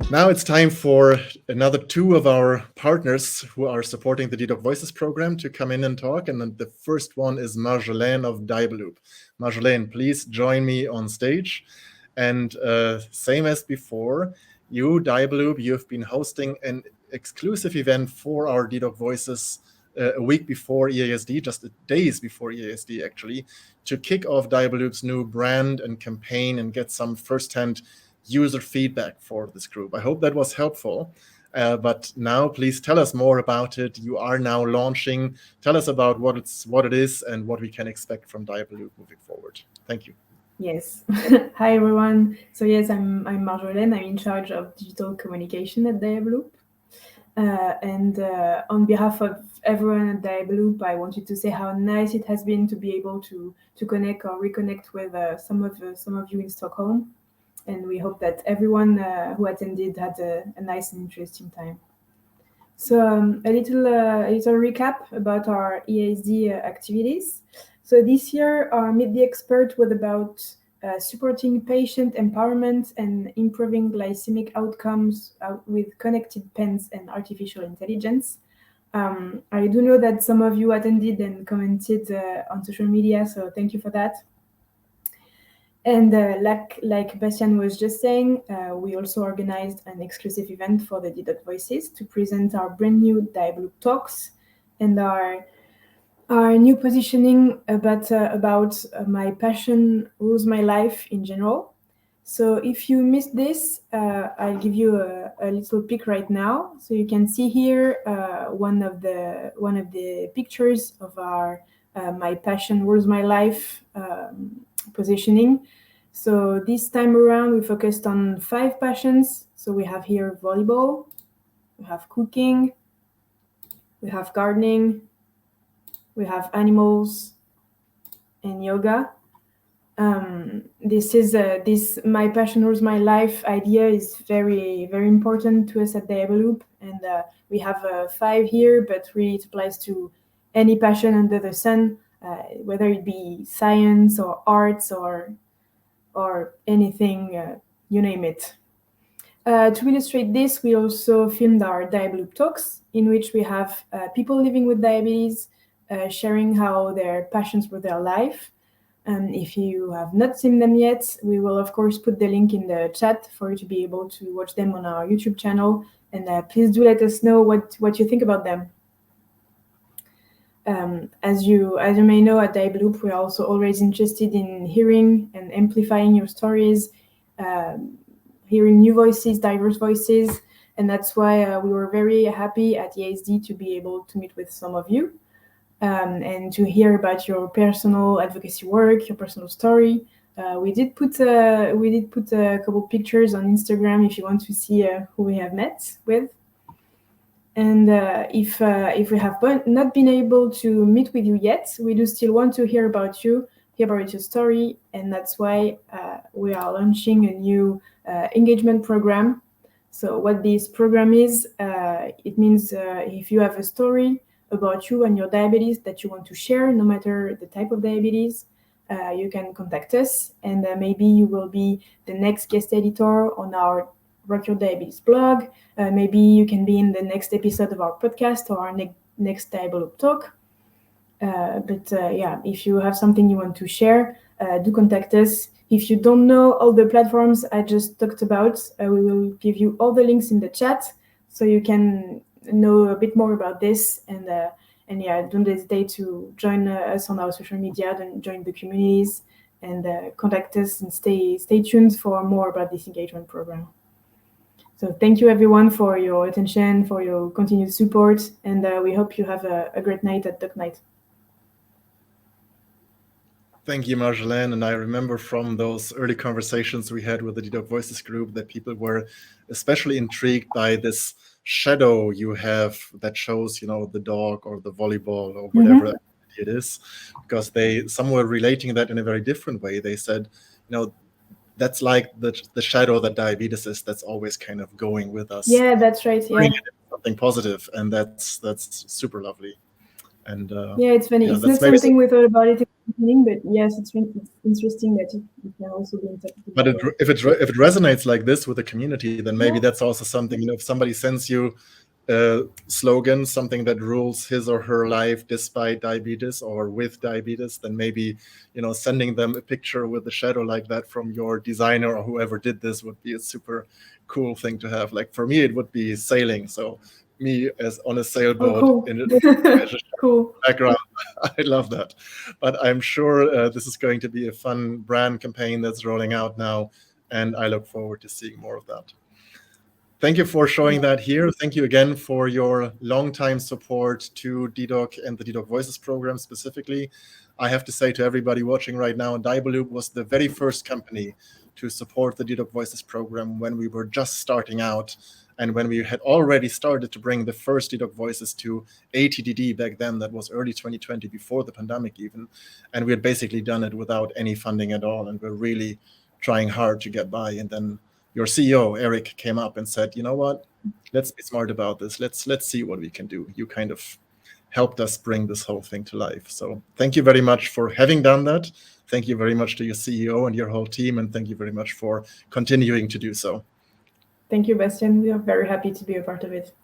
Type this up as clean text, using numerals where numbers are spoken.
Now it's time for another two of our partners who are supporting the dedoc Voices program to come in and talk. And then the first one is Marjolaine of diabeloop. Marjolaine, please join me on stage. And same as before, you, diabeloop, you've been hosting an exclusive event for our dedoc Voices a week before EASD, just days before EASD actually, to kick off diabeloop's new brand and campaign and get some firsthand user feedback for this group. I hope that was helpful. But now please tell us more about it. You are now launching. Tell us about what it is and what we can expect from diabeloop moving forward. Thank you. Yes. Hi, everyone. So yes, I'm Marjolaine. I'm in charge of digital communication at diabeloop. And on behalf of everyone at diabeloop, I wanted to say how nice it has been to be able to connect or reconnect with some of you in Stockholm. And we hope that everyone who attended had a nice and interesting time. So a little recap about our EASD activities. So this year, our Meet the Expert was about supporting patient empowerment and improving glycemic outcomes with connected pens and artificial intelligence. I do know that some of you attended and commented on social media, so thank you for that. And like Bastian was just saying, we also organized an exclusive event for the dedoc Voices to present our brand new diabeloop talks and our new positioning about my passion rules my life in general. So if you missed this, I'll give you a little peek right now. So you can see here one of the pictures of our my passion rules my life positioning. So this time around, we focused on 5 passions. So we have here volleyball, we have cooking, we have gardening, we have animals, and yoga. This my passion rules my life idea is very, very important to us at diabeloop, and we have 5 here, but really it applies to any passion under the sun, whether it be science or arts or anything, you name it. To illustrate this, we also filmed our diabeloop talks, in which we have people living with diabetes sharing how their passions were their life. And if you have not seen them yet, we will of course put the link in the chat for you to be able to watch them on our YouTube channel. And please do let us know what you think about them. As you may know, at diabeloop, we're also always interested in hearing and amplifying your stories, hearing new voices, diverse voices, and that's why we were very happy at EASD to be able to meet with some of you and to hear about your personal advocacy work, your personal story. We did put a couple pictures on Instagram if you want to see who we have met with. And if we have not been able to meet with you yet, we do still want to hear about you, hear about your story, and that's why we are launching a new engagement program. So what this program is, it means if you have a story about you and your diabetes that you want to share, no matter the type of diabetes, you can contact us, and maybe you will be the next guest editor on our Rock Your Diabetes blog. Maybe you can be in the next episode of our podcast or our next diabeloop talk. But if you have something you want to share, do contact us. If you don't know all the platforms I just talked about, we will give you all the links in the chat so you can know a bit more about this. And don't hesitate to join us on our social media, and join the communities, and contact us, and stay tuned for more about this engagement program. So thank you everyone for your attention, for your continued support, and we hope you have a great night at Doc Night. Thank you, Marjolaine. And I remember from those early conversations we had with the dedoc Voices group that people were especially intrigued by this shadow you have that shows, the dog or the volleyball or whatever it is, because some were relating that in a very different way. They said, that's like the shadow that diabetes is, that's always kind of going with us. Yeah, that's right. Yeah. Something positive, and that's super lovely. And yeah, it's funny. yeah, It's that's not maybe something we thought about it at the beginning, but yes, it's interesting that it can also be interpreted. But that way. if it resonates like this with the community, then maybe Yeah. that's also something, you know, if somebody sends you a slogan, something that rules his or her life despite diabetes or with diabetes, then maybe, you know, sending them a picture with a shadow like that from your designer or whoever did this would be a super cool thing to have. Like for me, it would be sailing. So me as on a sailboat Oh, cool. in a Cool. background. I love that. But I'm sure this is going to be a fun brand campaign that's rolling out now, and I look forward to seeing more of that. Thank you for showing that here. Thank you again for your long-time support to dedoc and the dedoc Voices program specifically. I have to say to everybody watching right now, diabeloop was the very first company to support the dedoc Voices program when we were just starting out, and when we had already started to bring the first dedoc Voices to ATDD back then. That was early 2020, before the pandemic even, and we had basically done it without any funding at all, and we're really trying hard to get by. And then your CEO, Eric, came up and said, you know what, let's be smart about this. Let's see what we can do. You kind of helped us bring this whole thing to life. So thank you very much for having done that. Thank you very much to your CEO and your whole team. And thank you very much for continuing to do so. Thank you, Bastian. We are very happy to be a part of it.